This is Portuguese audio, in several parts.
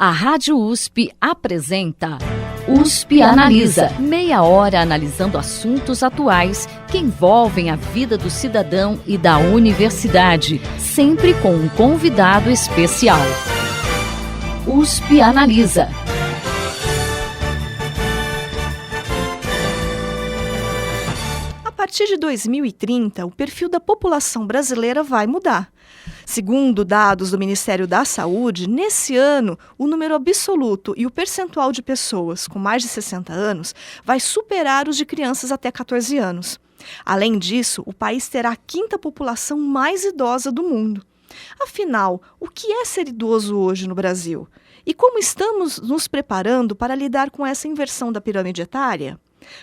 A Rádio USP apresenta USP Analisa. Meia hora analisando assuntos atuais que envolvem a vida do cidadão e da universidade, sempre com um convidado especial. USP Analisa. A partir de 2030, o perfil da população brasileira vai mudar. Segundo dados do Ministério da Saúde, nesse ano, o número absoluto e o percentual de pessoas com mais de 60 anos vai superar os de crianças até 14 anos. Além disso, o país terá a quinta população mais idosa do mundo. Afinal, o que é ser idoso hoje no Brasil? E como estamos nos preparando para lidar com essa inversão da pirâmide etária?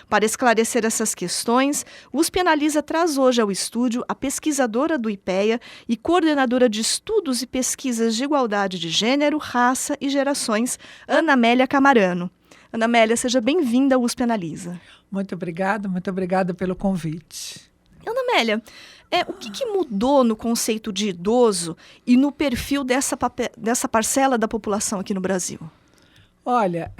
Para esclarecer essas questões, o USP Analisa traz hoje ao estúdio a pesquisadora do IPEA e coordenadora de estudos e pesquisas de igualdade de gênero, raça e gerações, Ana Amélia Camarano. Ana Amélia, seja bem-vinda ao USP Analisa. Muito obrigada pelo convite. Ana Amélia, o que mudou no conceito de idoso e no perfil dessa parcela da população aqui no Brasil? Olha,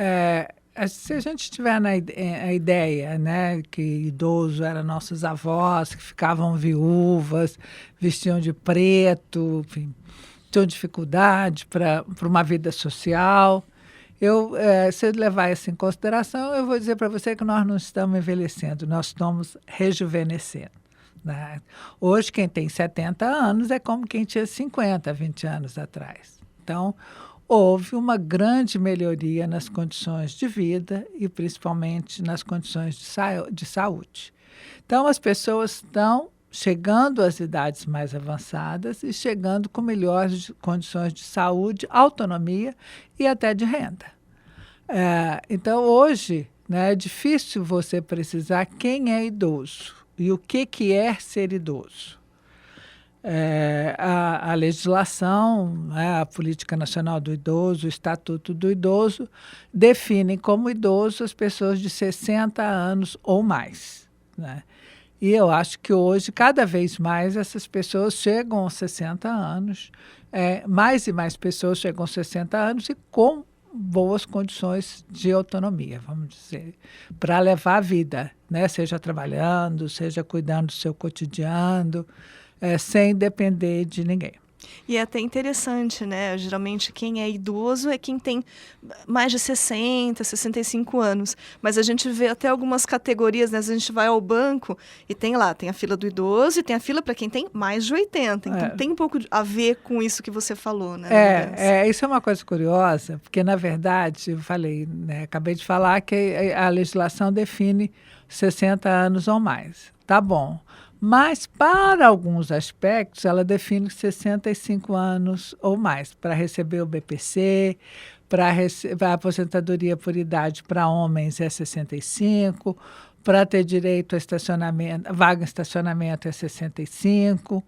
se a gente tiver a ideia, né, que idoso eram nossos avós, que ficavam viúvas, vestiam de preto, enfim, tinham dificuldade para uma vida social. Se eu levar isso em consideração, eu vou dizer para você que nós não estamos envelhecendo, nós estamos rejuvenescendo. Né? Hoje, quem tem 70 anos é como quem tinha 50, 20 anos atrás. Então, houve uma grande melhoria nas condições de vida e principalmente nas condições de saúde. Então, as pessoas estão chegando às idades mais avançadas e chegando com melhores condições de saúde, autonomia e até de renda. Então, hoje, né, é difícil você precisar quem é idoso e o que é ser idoso. A legislação, a Política Nacional do Idoso, o Estatuto do Idoso, definem como idoso as pessoas de 60 anos ou mais. Né? E eu acho que hoje, cada vez mais, essas pessoas chegam aos 60 anos, mais e mais pessoas chegam aos 60 anos e com boas condições de autonomia, vamos dizer, para levar a vida, né? Seja trabalhando, seja cuidando do seu cotidiano, sem depender de ninguém. E é até interessante, né? Geralmente quem é idoso é quem tem mais de 60, 65 anos. Mas a gente vê até algumas categorias, né? A gente vai ao banco e tem a fila do idoso e tem a fila para quem tem mais de 80. Então tem um pouco a ver com isso que você falou, né? Isso é uma coisa curiosa, porque na verdade, eu falei, né, acabei de falar que a legislação define 60 anos ou mais. Tá bom. Mas, para alguns aspectos, ela define 65 anos ou mais para receber o BPC, para a aposentadoria por idade para homens é 65, para ter direito a estacionamento, vaga em estacionamento é 65.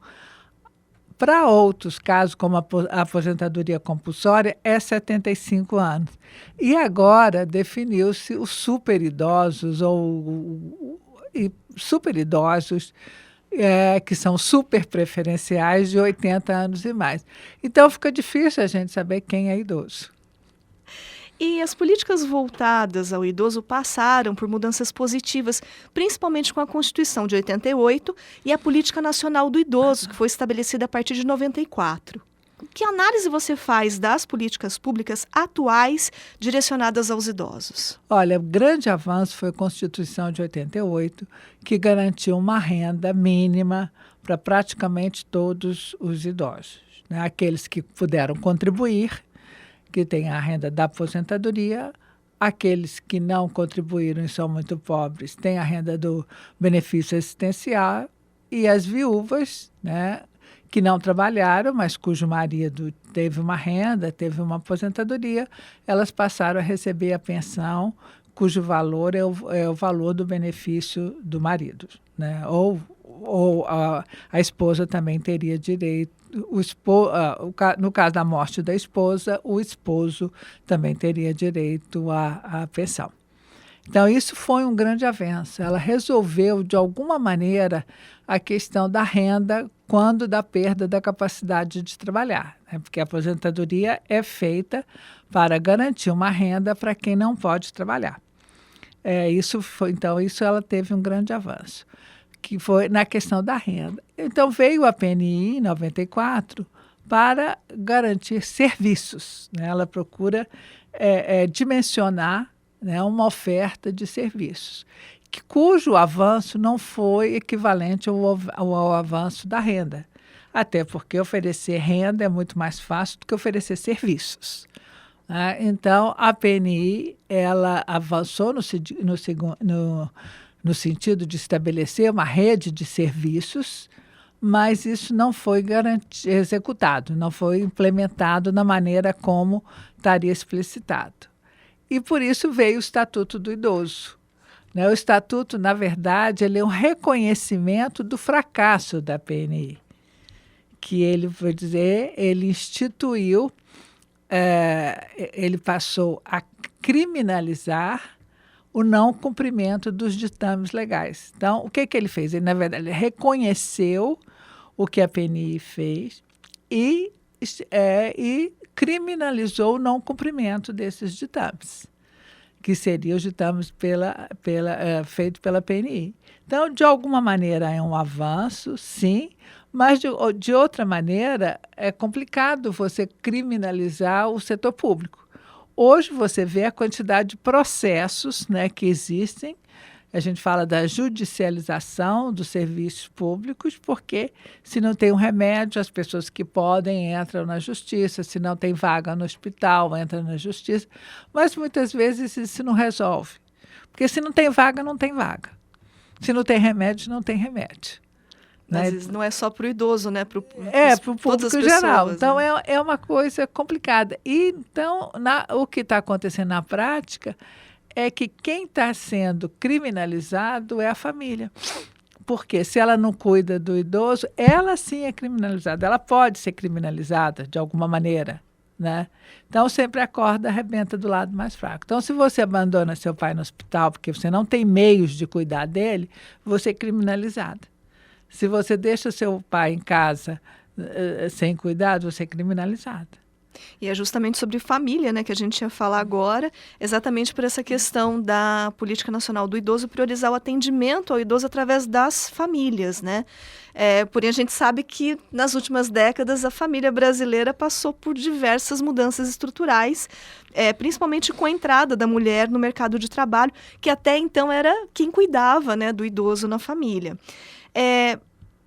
Para outros casos, como a aposentadoria compulsória, é 75 anos. E agora definiu-se os superidosos e superidosos, que são super preferenciais de 80 anos e mais. Então, fica difícil a gente saber quem é idoso. E as políticas voltadas ao idoso passaram por mudanças positivas, principalmente com a Constituição de 88 e a Política Nacional do Idoso, que foi estabelecida a partir de 94. Que análise você faz das políticas públicas atuais direcionadas aos idosos? Olha, o grande avanço foi a Constituição de 88, que garantiu uma renda mínima para praticamente todos os idosos. Né? Aqueles que puderam contribuir, que têm a renda da aposentadoria, aqueles que não contribuíram e são muito pobres, têm a renda do benefício assistencial, e as viúvas, né, que não trabalharam, mas cujo marido teve uma renda, teve uma aposentadoria, elas passaram a receber a pensão, cujo valor é o valor do benefício do marido. Né? Ou a esposa também teria direito, no caso da morte da esposa, o esposo também teria direito à pensão. Então, isso foi um grande avanço. Ela resolveu, de alguma maneira, a questão da renda quando da perda da capacidade de trabalhar, né? Porque a aposentadoria é feita para garantir uma renda para quem não pode trabalhar. Então, ela teve um grande avanço, que foi na questão da renda. Então, veio a PNI, em 94, para garantir serviços, né? Ela procura dimensionar, né, uma oferta de serviços, cujo avanço não foi equivalente ao avanço da renda. Até porque oferecer renda é muito mais fácil do que oferecer serviços. Então, a PNI ela avançou no sentido de estabelecer uma rede de serviços, mas isso não foi executado, não foi implementado na maneira como estaria explicitado. E por isso veio o Estatuto do Idoso. O Estatuto, na verdade, ele é um reconhecimento do fracasso da PNI, que ele instituiu, ele passou a criminalizar o não cumprimento dos ditames legais. Então, o que ele fez? Ele, na verdade, reconheceu o que a PNI fez e criminalizou o não cumprimento desses ditames, que seriam os ditames feito pela PNI. Então, de alguma maneira, é um avanço, sim, mas, de outra maneira, é complicado você criminalizar o setor público. Hoje, você vê a quantidade de processos, né, que existem. A gente fala da judicialização dos serviços públicos, porque se não tem um remédio, as pessoas que podem entram na justiça, se não tem vaga no hospital, entram na justiça. Mas, muitas vezes, isso não resolve. Porque se não tem vaga, não tem vaga. Se não tem remédio, não tem remédio. Às vezes não é só para o idoso, né? Para o público geral. Então, é uma coisa complicada. E, então, o que está acontecendo na prática é que quem está sendo criminalizado é a família. Porque se ela não cuida do idoso, ela sim é criminalizada. Ela pode ser criminalizada de alguma maneira, né? Então, sempre a corda arrebenta do lado mais fraco. Então, se você abandona seu pai no hospital porque você não tem meios de cuidar dele, você é criminalizada. Se você deixa seu pai em casa sem cuidado, você é criminalizada. E é justamente sobre família, né, que a gente ia falar agora, exatamente por essa questão da Política Nacional do Idoso priorizar o atendimento ao idoso através das famílias, né? Porém, a gente sabe que nas últimas décadas a família brasileira passou por diversas mudanças estruturais, principalmente com a entrada da mulher no mercado de trabalho, que até então era quem cuidava, né, do idoso na família.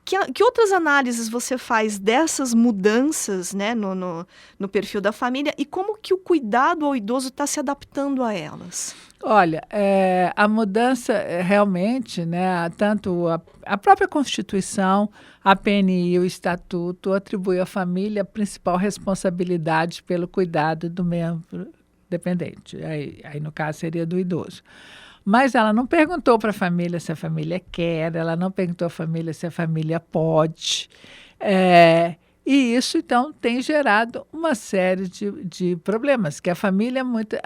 Que outras análises você faz dessas mudanças, né, no perfil da família e como que o cuidado ao idoso está se adaptando a elas? Olha, a mudança realmente, né, tanto a própria Constituição, a PNI e o Estatuto atribuem à família a principal responsabilidade pelo cuidado do membro dependente. Aí no caso, seria do idoso. Mas ela não perguntou para a família se a família quer, ela não perguntou à família se a família pode. E isso, então, tem gerado uma série de problemas, que a família,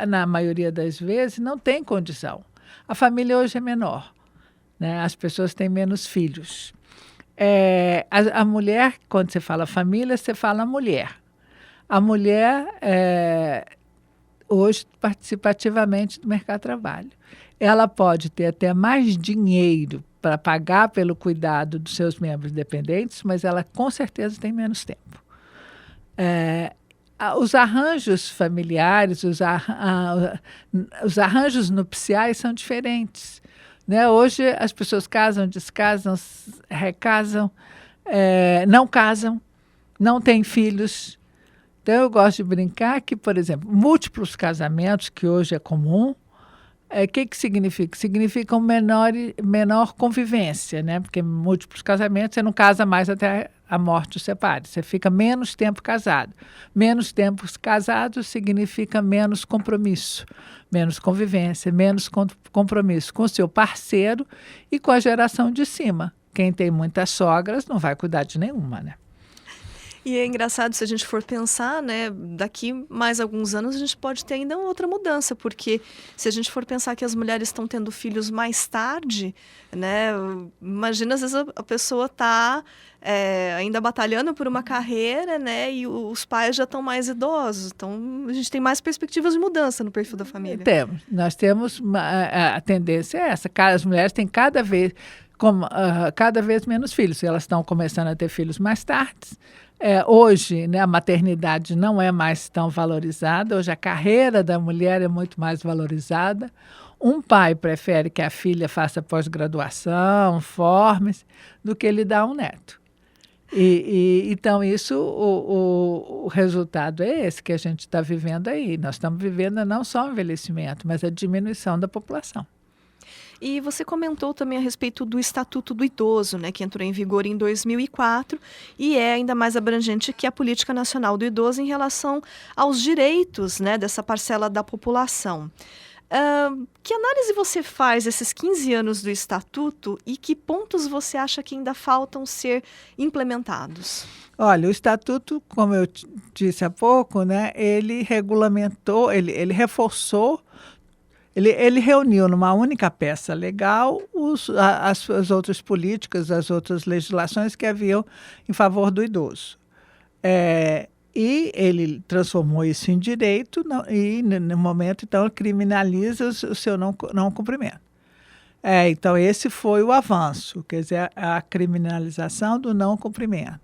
na maioria das vezes, não tem condição. A família hoje é menor, né? As pessoas têm menos filhos. A mulher, quando você fala família, você fala mulher. A mulher, hoje, participa ativamente do mercado de trabalho. Ela pode ter até mais dinheiro para pagar pelo cuidado dos seus membros dependentes, mas ela com certeza tem menos tempo. Os arranjos familiares, os arranjos nupciais são diferentes, né? Hoje as pessoas casam, descasam, recasam, não casam, não têm filhos. Então eu gosto de brincar que, por exemplo, múltiplos casamentos, que hoje é comum, que significa? Significa menor convivência, né? Porque múltiplos casamentos, você não casa mais até a morte os separe. Você fica menos tempo casado. Menos tempo casado significa menos compromisso, menos convivência, menos compromisso com o seu parceiro e com a geração de cima. Quem tem muitas sogras não vai cuidar de nenhuma, né? E é engraçado, se a gente for pensar, né, daqui mais alguns anos a gente pode ter ainda outra mudança, porque se a gente for pensar que as mulheres estão tendo filhos mais tarde, né, imagina às vezes a pessoa está ainda batalhando por uma carreira, né, e os pais já estão mais idosos, então a gente tem mais perspectivas de mudança no perfil da família. Nós temos, a tendência é essa, as mulheres têm cada vez menos filhos, elas estão começando a ter filhos mais tarde. Hoje, né, a maternidade não é mais tão valorizada, hoje a carreira da mulher é muito mais valorizada. Um pai prefere que a filha faça pós-graduação, forme-se, do que ele dar um neto. Então, isso, o resultado é esse que a gente está vivendo aí. Nós estamos vivendo não só o envelhecimento, mas a diminuição da população. E você comentou também a respeito do Estatuto do Idoso, né, que entrou em vigor em 2004 e é ainda mais abrangente que a Política Nacional do Idoso em relação aos direitos, né, dessa parcela da população. Que análise você faz desses 15 anos do Estatuto e que pontos você acha que ainda faltam ser implementados? Olha, o Estatuto, como eu disse há pouco, né, ele regulamentou, ele reforçou. Ele reuniu numa única peça legal as outras políticas, as outras legislações que haviam em favor do idoso. E ele transformou isso em direito e, no momento, então, criminaliza o seu não cumprimento. Então, esse foi o avanço, quer dizer, a criminalização do não cumprimento.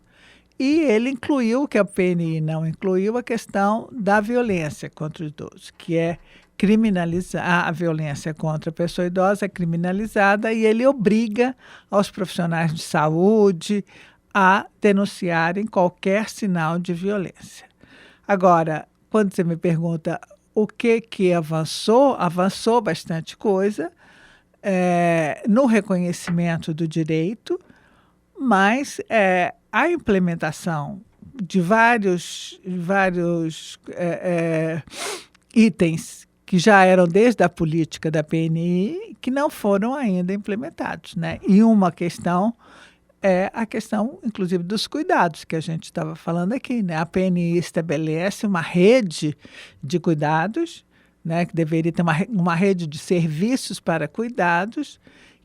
E ele incluiu, o que a PNI não incluiu, a questão da violência contra o idoso, que é criminalizar a violência contra a pessoa idosa, é criminalizada, e ele obriga aos profissionais de saúde a denunciarem qualquer sinal de violência. Agora, quando você me pergunta o que avançou bastante coisa no reconhecimento do direito, mas a implementação de vários itens que já eram desde a política da PNI, que não foram ainda implementados, né? E uma questão é a questão, inclusive, dos cuidados, que a gente estava falando aqui, né? A PNI estabelece uma rede de cuidados, né? Que deveria ter uma rede de serviços para cuidados,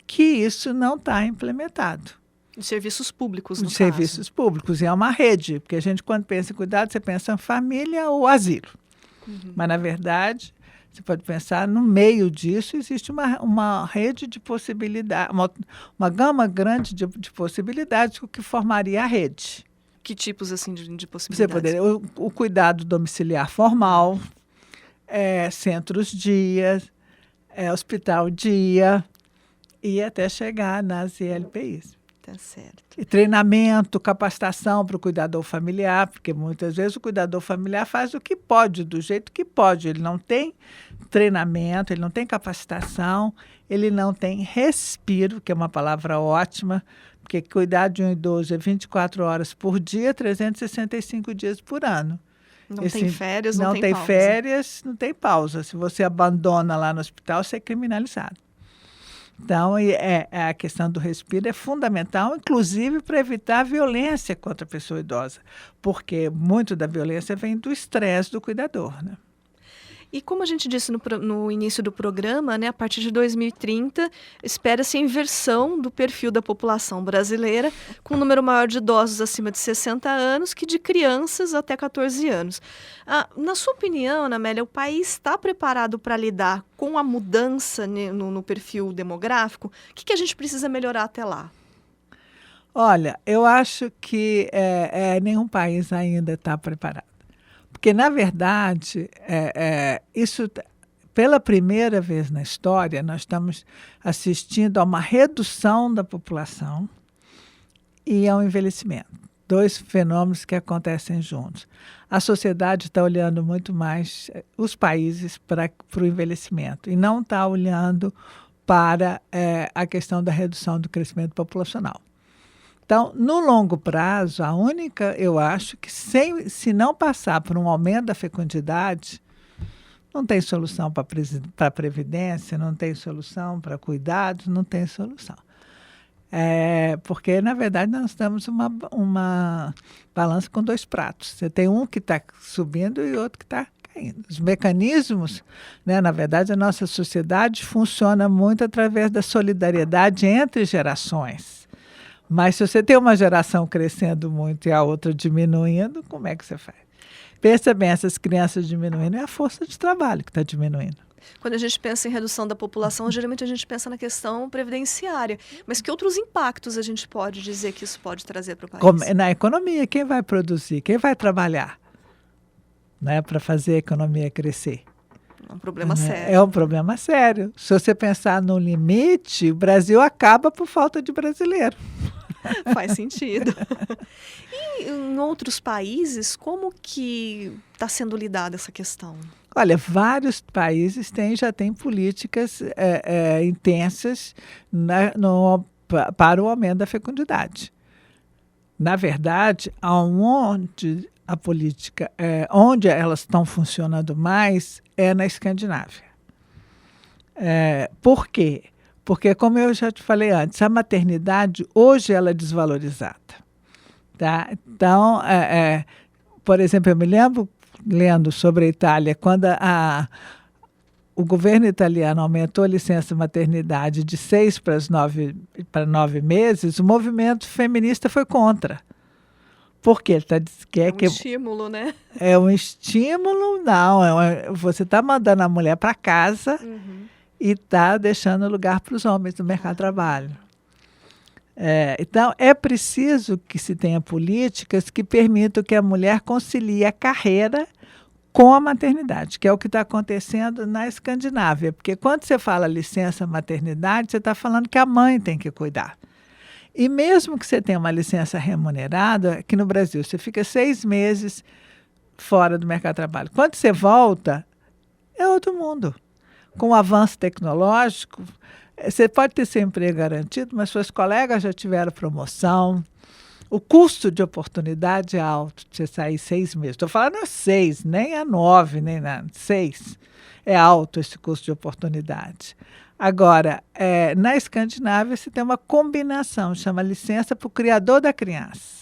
que isso não está implementado. De serviços públicos, no caso. Serviços públicos, e é uma rede, porque a gente, quando pensa em cuidado, você pensa em família ou asilo. Uhum. Mas, na verdade, você pode pensar, no meio disso existe uma rede de possibilidades, uma gama grande de possibilidades, o que formaria a rede. Que tipos assim de possibilidades? Você poderia, o cuidado domiciliar formal, centros-dia, hospital-dia, e até chegar nas ILPIs. Tá certo. E treinamento, capacitação para o cuidador familiar, porque muitas vezes o cuidador familiar faz o que pode, do jeito que pode. Ele não tem treinamento, ele não tem capacitação, ele não tem respiro, que é uma palavra ótima, porque cuidar de um idoso é 24 horas por dia, 365 dias por ano. Não tem férias, não tem pausa. Não tem férias, não tem pausa. Se você abandona lá no hospital, você é criminalizado. Então, a questão do respiro é fundamental, inclusive para evitar a violência contra a pessoa idosa, porque muito da violência vem do estresse do cuidador, né? E como a gente disse no início do programa, né, a partir de 2030, espera-se a inversão do perfil da população brasileira, com um número maior de idosos acima de 60 anos que de crianças até 14 anos. Na sua opinião, Ana Amélia, o país está preparado para lidar com a mudança no perfil demográfico? O que a gente precisa melhorar até lá? Olha, eu acho que nenhum país ainda está preparado. Porque, na verdade, isso, pela primeira vez na história, nós estamos assistindo a uma redução da população e ao envelhecimento. Dois fenômenos que acontecem juntos. A sociedade está olhando muito mais os países para o envelhecimento e não está olhando para a questão da redução do crescimento populacional. Então, no longo prazo, eu acho que se não passar por um aumento da fecundidade, não tem solução para a previdência, não tem solução para cuidados, não tem solução. Porque, na verdade, nós temos uma balança com dois pratos. Você tem um que está subindo e outro que está caindo. Os mecanismos, né, na verdade, a nossa sociedade funciona muito através da solidariedade entre gerações. Mas se você tem uma geração crescendo muito e a outra diminuindo, como é que você faz? Pensa bem, essas crianças diminuindo, é a força de trabalho que está diminuindo. Quando a gente pensa em redução da população, geralmente a gente pensa na questão previdenciária. Mas que outros impactos a gente pode dizer que isso pode trazer para o país? Na economia, quem vai produzir? Quem vai trabalhar, né, para fazer a economia crescer? É um problema sério. É um problema sério. Se você pensar no limite, o Brasil acaba por falta de brasileiro. Faz sentido. E em outros países, como que está sendo lidada essa questão? Olha, vários países já têm políticas intensas para o aumento da fecundidade. Na verdade, onde a política, onde elas estão funcionando mais, é na Escandinávia. Por quê? Porque, como eu já te falei antes, a maternidade hoje ela é desvalorizada. Tá? Então, por exemplo, eu me lembro, lendo sobre a Itália, quando o governo italiano aumentou a licença maternidade de 6 para 9 meses, o movimento feminista foi contra. Por quê? É um estímulo, né? É um estímulo, não. Você está mandando a mulher para casa e está deixando lugar para os homens no mercado de trabalho. Então, é preciso que se tenha políticas que permitam que a mulher concilie a carreira com a maternidade, que é o que está acontecendo na Escandinávia. Porque quando você fala licença maternidade, você está falando que a mãe tem que cuidar. E mesmo que você tenha uma licença remunerada, aqui no Brasil, você fica 6 meses fora do mercado de trabalho. Quando você volta, é outro mundo. Com o avanço tecnológico, você pode ter seu emprego garantido, mas suas colegas já tiveram promoção. O custo de oportunidade é alto de você sair 6 meses. Estou falando 6, nem a 9, nem nada. 6. É alto esse custo de oportunidade. Agora, na Escandinávia, você tem uma combinação, chama licença para o criador da criança.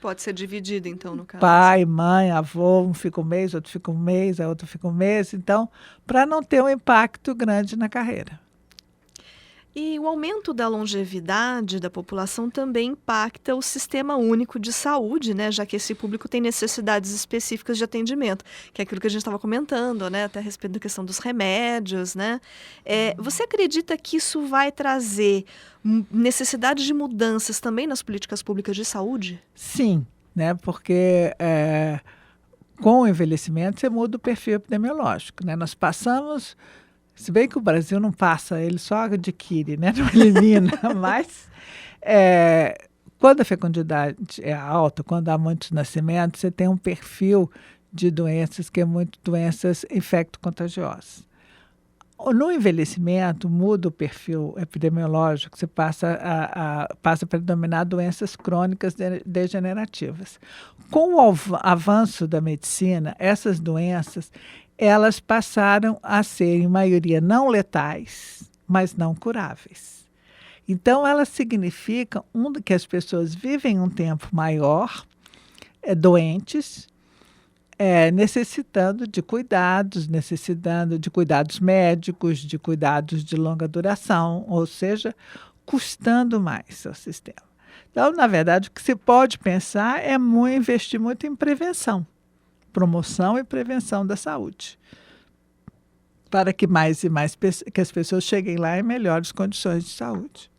Pode ser dividido, então, no caso. Pai, mãe, avô, um fica um mês, outro fica um mês, a outro fica um mês. Então, para não ter um impacto grande na carreira. E o aumento da longevidade da população também impacta o sistema único de saúde, né? Já que esse público tem necessidades específicas de atendimento, que é aquilo que a gente estava comentando, né? Até a respeito da questão dos remédios, né? Você acredita que isso vai trazer necessidade de mudanças também nas políticas públicas de saúde? Sim, né? Porque com o envelhecimento você muda o perfil epidemiológico, né? Nós passamos... Se bem que o Brasil não passa, ele só adquire, né? Não elimina, mas quando a fecundidade é alta, quando há muitos nascimentos, você tem um perfil de doenças que é muito doenças infecto-contagiosas. No envelhecimento, muda o perfil epidemiológico, você passa a predominar doenças crônicas degenerativas. Com o avanço da medicina, essas doenças elas passaram a ser, em maioria, não letais, mas não curáveis. Então, elas significam que as pessoas vivem um tempo maior, doentes, necessitando de cuidados médicos, de cuidados de longa duração, ou seja, custando mais ao sistema. Então, na verdade, o que se pode pensar é investir muito em prevenção. Promoção e prevenção da saúde, para que mais e mais que as pessoas cheguem lá em melhores condições de saúde.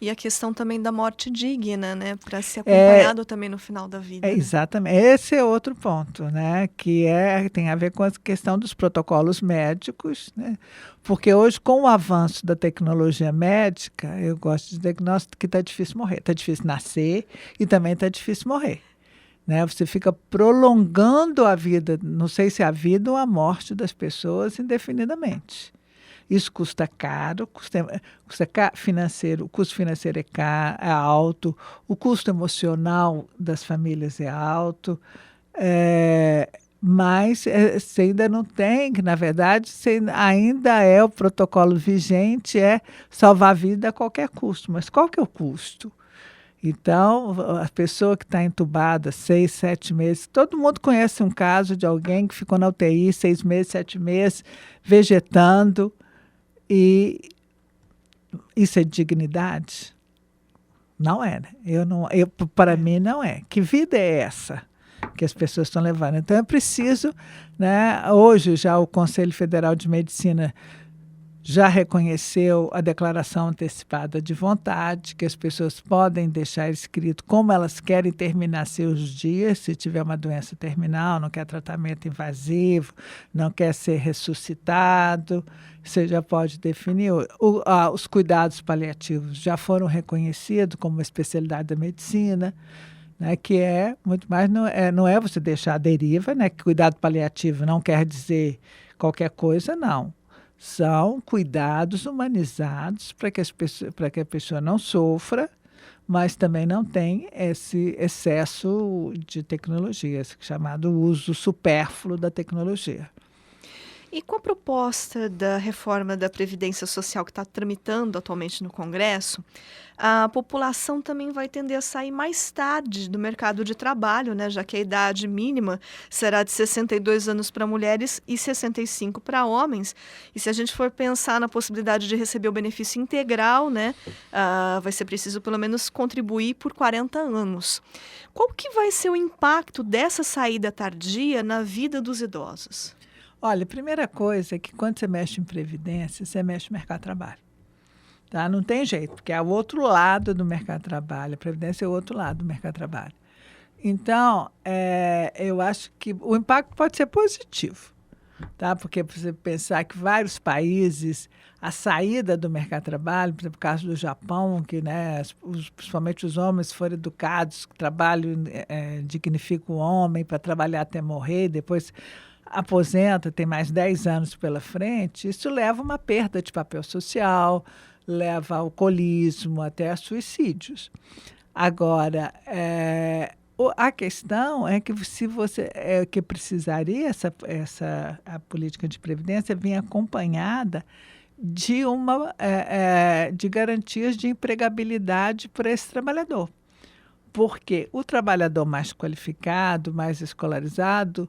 E a questão também da morte digna, né, para ser acompanhado também no final da vida. Exatamente. Esse é outro ponto, né, que tem a ver com a questão dos protocolos médicos, né, porque hoje, com o avanço da tecnologia médica, eu gosto de dizer que está difícil morrer. Está difícil nascer e também está difícil morrer. Né? Você fica prolongando a vida, não sei se a vida ou a morte das pessoas indefinidamente. Isso custa caro, custa financeiro, o custo financeiro é alto, o custo emocional das famílias é alto. Mas se ainda não tem, que na verdade ainda é o protocolo vigente, é salvar a vida a qualquer custo. Mas qual que é o custo? Então, a pessoa que está entubada 6, 7 meses, todo mundo conhece um caso de alguém que ficou na UTI 6 meses, 7 meses, vegetando, e isso é dignidade? Não é, né? Para mim não é. Que vida é essa que as pessoas estão levando? Então é preciso, né? Hoje já o Conselho Federal de Medicina já reconheceu a declaração antecipada de vontade, que as pessoas podem deixar escrito como elas querem terminar seus dias, se tiver uma doença terminal, não quer tratamento invasivo, não quer ser ressuscitado, você já pode definir. Os cuidados paliativos já foram reconhecidos como uma especialidade da medicina, né, que é muito mais, não é você deixar à deriva, né, que cuidado paliativo não quer dizer qualquer coisa, não. São cuidados humanizados para que a pessoa não sofra, mas também não tenha esse excesso de tecnologia, esse chamado uso supérfluo da tecnologia. E com a proposta da reforma da Previdência Social que está tramitando atualmente no Congresso, a população também vai tender a sair mais tarde do mercado de trabalho, né, já que a idade mínima será de 62 anos para mulheres e 65 para homens. E se a gente for pensar na possibilidade de receber o benefício integral, né, vai ser preciso pelo menos contribuir por 40 anos. Qual que vai ser o impacto dessa saída tardia na vida dos idosos? Olha, a primeira coisa é que quando você mexe em previdência, você mexe no mercado de trabalho. Tá? Não tem jeito, porque é o outro lado do mercado de trabalho. A previdência é o outro lado do mercado de trabalho. Então, eu acho que o impacto pode ser positivo. Tá? Porque você pensar que vários países, a saída do mercado de trabalho, por exemplo, o caso do Japão, que, né, principalmente os homens foram educados, que trabalho dignifica o homem para trabalhar até morrer, depois aposenta, tem mais 10 anos pela frente, isso leva a uma perda de papel social, leva ao alcoolismo, até a suicídios. Agora, a questão é que se você que precisaria a política de previdência vir acompanhada de de garantias de empregabilidade para esse trabalhador. Porque o trabalhador mais qualificado, mais escolarizado,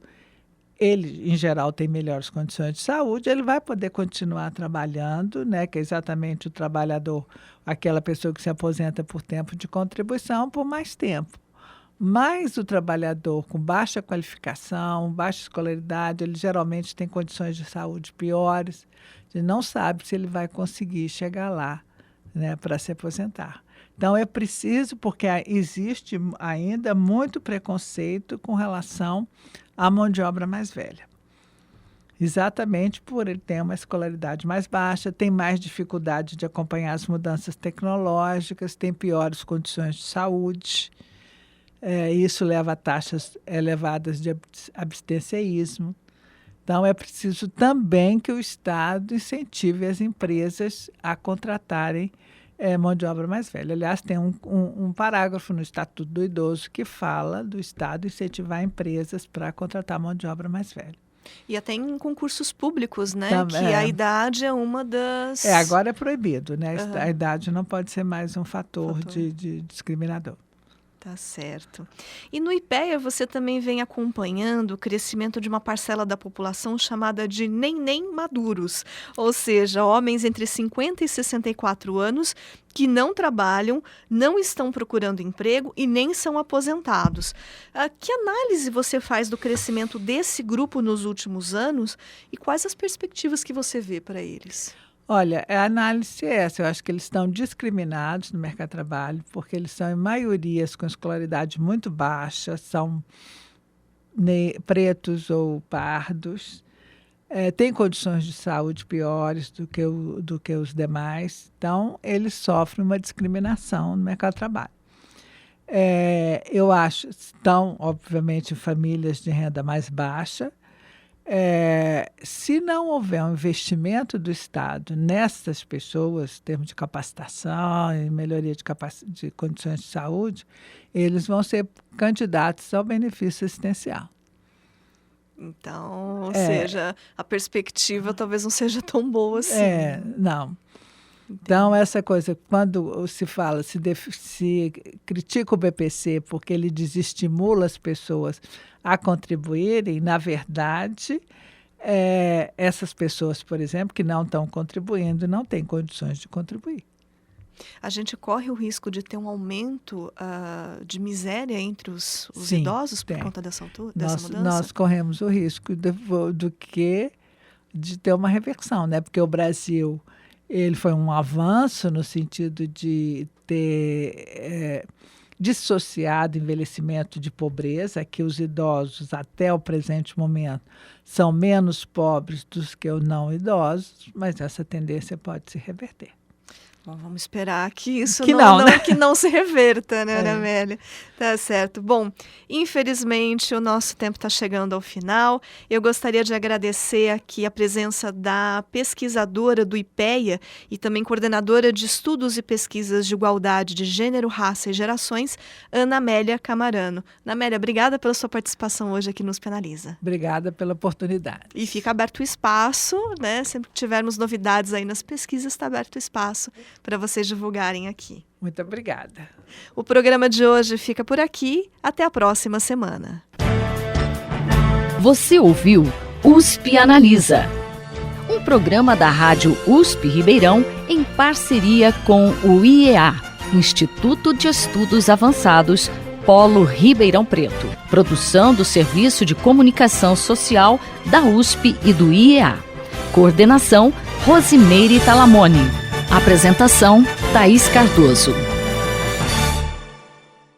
ele, em geral, tem melhores condições de saúde, ele vai poder continuar trabalhando, né, que é exatamente o trabalhador, aquela pessoa que se aposenta por tempo de contribuição, por mais tempo. Mas o trabalhador com baixa qualificação, baixa escolaridade, ele geralmente tem condições de saúde piores, ele não sabe se ele vai conseguir chegar lá, né, para se aposentar. Então, é preciso, porque existe ainda muito preconceito com relação à mão de obra mais velha. Exatamente por ele ter uma escolaridade mais baixa, tem mais dificuldade de acompanhar as mudanças tecnológicas, tem piores condições de saúde. Isso leva a taxas elevadas de abstencionismo. Então, é preciso também que o Estado incentive as empresas a contratarem mão de obra mais velha. Aliás, tem um parágrafo no Estatuto do Idoso que fala do Estado incentivar empresas para contratar mão de obra mais velha. E até em concursos públicos, né? Também, que a idade é uma das... agora é proibido, né? Uhum. A idade não pode ser mais um fator. De discriminador. Tá certo. E no IPEA você também vem acompanhando o crescimento de uma parcela da população chamada de neném maduros, ou seja, homens entre 50 e 64 anos que não trabalham, não estão procurando emprego e nem são aposentados. Que análise você faz do crescimento desse grupo nos últimos anos e quais as perspectivas que você vê para eles? Olha, a análise é essa. Eu acho que eles estão discriminados no mercado de trabalho, porque eles são, em maioria, com escolaridade muito baixa, são pretos ou pardos, têm condições de saúde piores do que os demais, então eles sofrem uma discriminação no mercado de trabalho. Eu acho, estão, obviamente, em famílias de renda mais baixa. Se não houver um investimento do Estado nessas pessoas, em termos de capacitação e melhoria de condições de saúde, eles vão ser candidatos ao benefício assistencial. Então, ou seja, a perspectiva talvez não seja tão boa assim. Não. Então, essa coisa, quando se fala, se critica o BPC porque ele desestimula as pessoas a contribuírem, na verdade, essas pessoas, por exemplo, que não estão contribuindo, não têm condições de contribuir. A gente corre o risco de ter um aumento de miséria entre os Sim, idosos por conta dessa mudança? Nós corremos o risco de ter uma reversão, né? Porque o Brasil ele foi um avanço no sentido de ter dissociado envelhecimento de pobreza, que os idosos, até o presente momento, são menos pobres do que os não idosos, mas essa tendência pode se reverter. Bom, vamos esperar que isso que não se reverta, né, Ana Amélia? Tá certo. Bom, infelizmente o nosso tempo está chegando ao final. Eu gostaria de agradecer aqui a presença da pesquisadora do IPEA e também coordenadora de estudos e pesquisas de igualdade de gênero, raça e gerações, Ana Amélia Camarano. Ana Amélia, obrigada pela sua participação hoje aqui no USP Analisa. Obrigada pela oportunidade. E fica aberto o espaço, né? Sempre que tivermos novidades aí nas pesquisas, está aberto o espaço para vocês divulgarem aqui. Muito obrigada. O programa de hoje fica por aqui. Até a próxima semana. Você ouviu USP Analisa, um programa da Rádio USP Ribeirão em parceria com o IEA, Instituto de Estudos Avançados, Polo Ribeirão Preto. Produção do Serviço de Comunicação Social da USP e do IEA. Coordenação, Rosimeire Talamone. Apresentação, Thaís Cardoso.